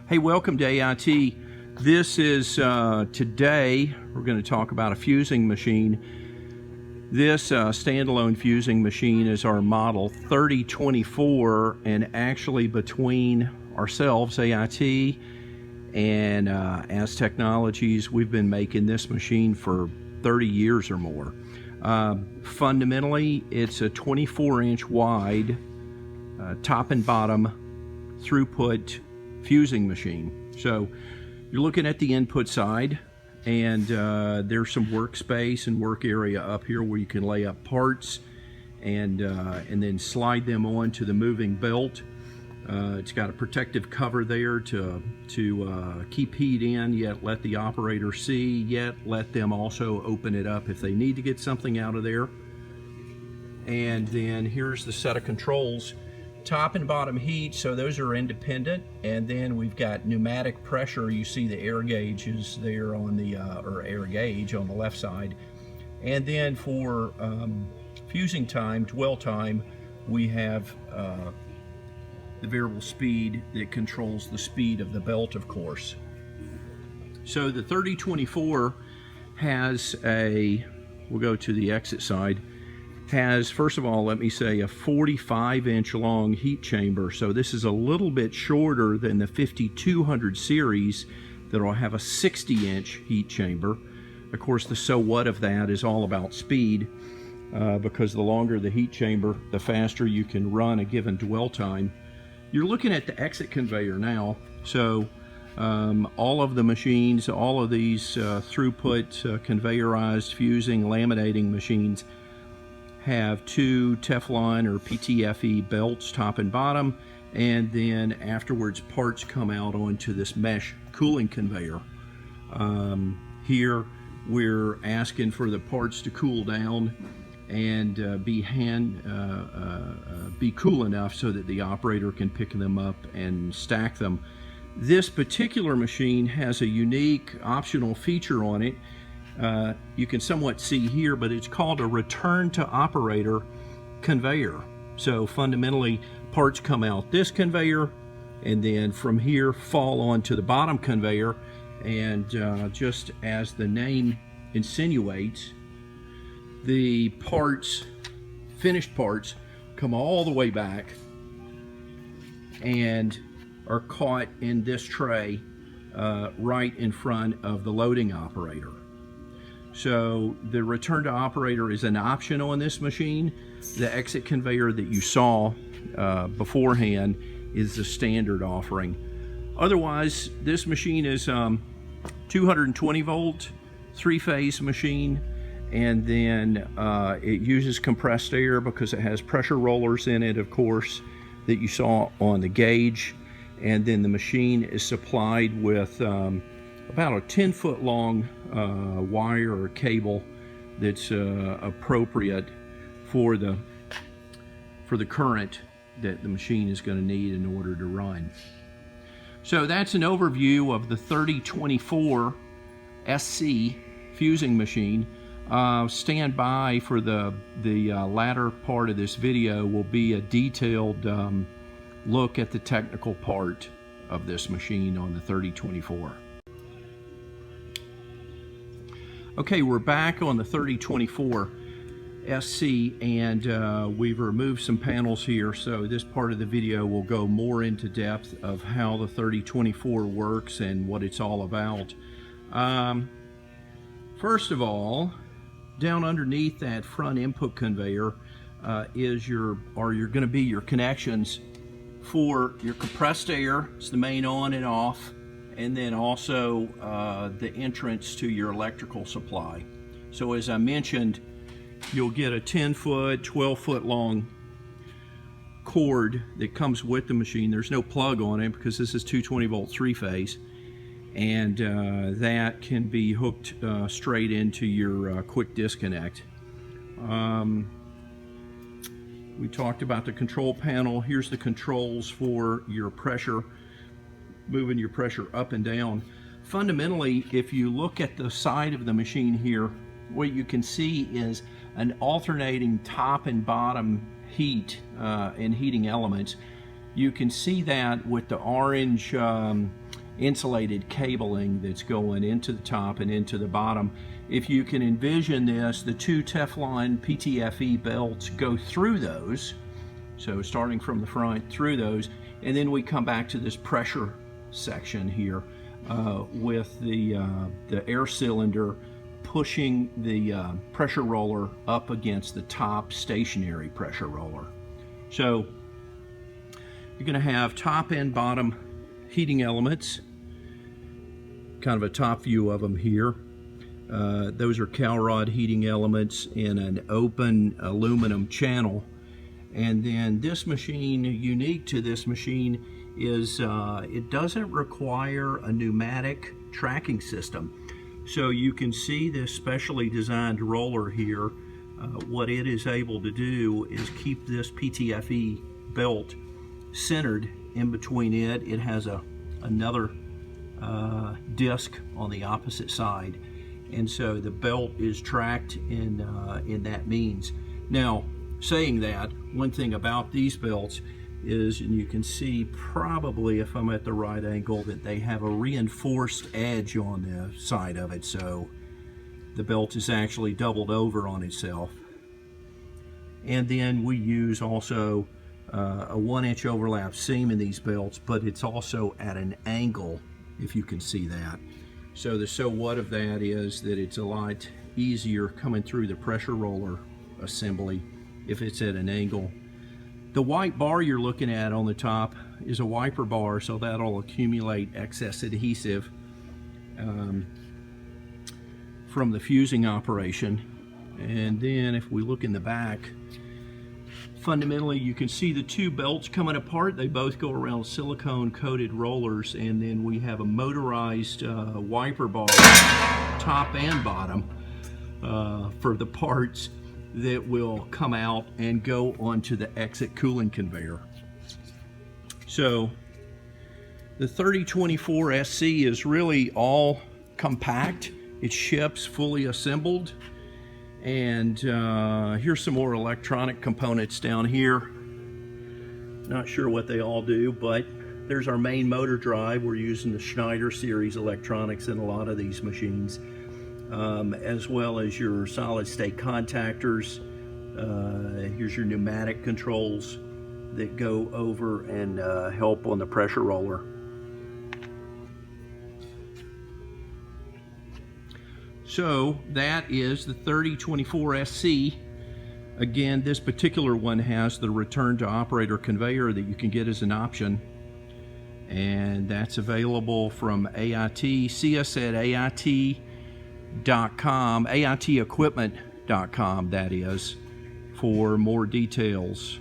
Hey, welcome to AIT. This is today we're going to talk about a fusing machine. This standalone fusing machine is our model 3024, and actually between ourselves, AIT, and As Technologies, we've been making this machine for 30 years or more. Fundamentally, it's a 24-inch wide top and bottom throughput fusing machine. So you're looking at the input side, and there's some workspace and work area up here where you can lay up parts and then slide them onto the moving belt. It's got a protective cover there to keep heat in, yet let the operator see, yet let them also open it up if they need to get something out of there. And then here's the set of controls. Top and bottom heat, so those are independent, and then we've got pneumatic pressure. You see the air gauge is there on the or air gauge on the left side, and then for fusing time, dwell time, we have the variable speed that controls the speed of the belt, of course. So the 3024 has we'll go to the exit side, has, first of all, let me say, a 45-inch long heat chamber. So this is a little bit shorter than the 5200 series that will have a 60-inch heat chamber. Of course, the so what of that is all about speed, because the longer the heat chamber, the faster you can run a given dwell time. You're looking at the exit conveyor now. So all of the machines, all of these throughput conveyorized fusing laminating machines have two Teflon or PTFE belts, top and bottom, and then afterwards parts come out onto this mesh cooling conveyor. Here we're asking for the parts to cool down and be cool enough so that the operator can pick them up and stack them. This particular machine has a unique optional feature on it. You can somewhat see here, but it's called a return to operator conveyor. So fundamentally, parts come out this conveyor, and then from here fall onto the bottom conveyor, and just as the name insinuates, the parts, finished parts, come all the way back and are caught in this tray right in front of the loading operator. So the return to operator is an option on this machine. The exit conveyor that you saw beforehand is the standard offering. Otherwise, this machine is 220 volt, three-phase machine, and then it uses compressed air because it has pressure rollers in it, of course, that you saw on the gauge. And then the machine is supplied with about a 10-foot long wire or cable that's appropriate for the current that the machine is going to need in order to run. So that's an overview of the 3024 SC fusing machine. Stand by for the latter part of this video. Will be a detailed look at the technical part of this machine on the 3024. Okay, we're back on the 3024 SC, and we've removed some panels here, so this part of the video will go more into depth of how the 3024 works and what it's all about. First of all, down underneath that front input conveyor are going to be your connections for your compressed air. It's the main on and off, and then also the entrance to your electrical supply. So as I mentioned, you'll get a 10-foot, 12-foot long cord that comes with the machine. There's no plug on it because this is 220 volt three-phase, and that can be hooked straight into your quick disconnect. We talked about the control panel. Here's the controls for your pressure, moving your pressure up and down. Fundamentally, if you look at the side of the machine here, what you can see is an alternating top and bottom heat and heating elements. You can see that with the orange insulated cabling that's going into the top and into the bottom. If you can envision this, the two Teflon PTFE belts go through those, so starting from the front through those, and then we come back to this pressure section here with the air cylinder pushing the pressure roller up against the top stationary pressure roller. So you're going to have top and bottom heating elements, kind of a top view of them here. Those are cowl rod heating elements in an open aluminum channel. And then this machine, unique to this machine, is it doesn't require a pneumatic tracking system. So you can see this specially designed roller here. What it is able to do is keep this PTFE belt centered in between it. It has another disc on the opposite side, and so the belt is tracked in that means. Now, saying that, one thing about these belts is, and you can see probably if I'm at the right angle, that they have a reinforced edge on the side of it, so the belt is actually doubled over on itself. And then we use also a 1-inch overlap seam in these belts, but it's also at an angle, if you can see that. So the so what of that is that it's a lot easier coming through the pressure roller assembly if it's at an angle. The white bar you're looking at on the top is a wiper bar, so that'll accumulate excess adhesive from the fusing operation. And then if we look in the back, fundamentally you can see the two belts coming apart. They both go around silicone coated rollers, and then we have a motorized wiper bar, top and bottom, for the parts that will come out and go onto the exit cooling conveyor. So the 3024 SC is really all compact. It ships fully assembled. And here's some more electronic components down here. Not sure what they all do, but there's our main motor drive. We're using the Schneider series electronics in a lot of these machines, as well as your solid state contactors. Here's your pneumatic controls that go over and help on the pressure roller. So that is the 3024 SC. Again, this particular one has the return to operator conveyor that you can get as an option, and that's available from AIT. See us at AIT.com, AITequipment.com, that is, for more details.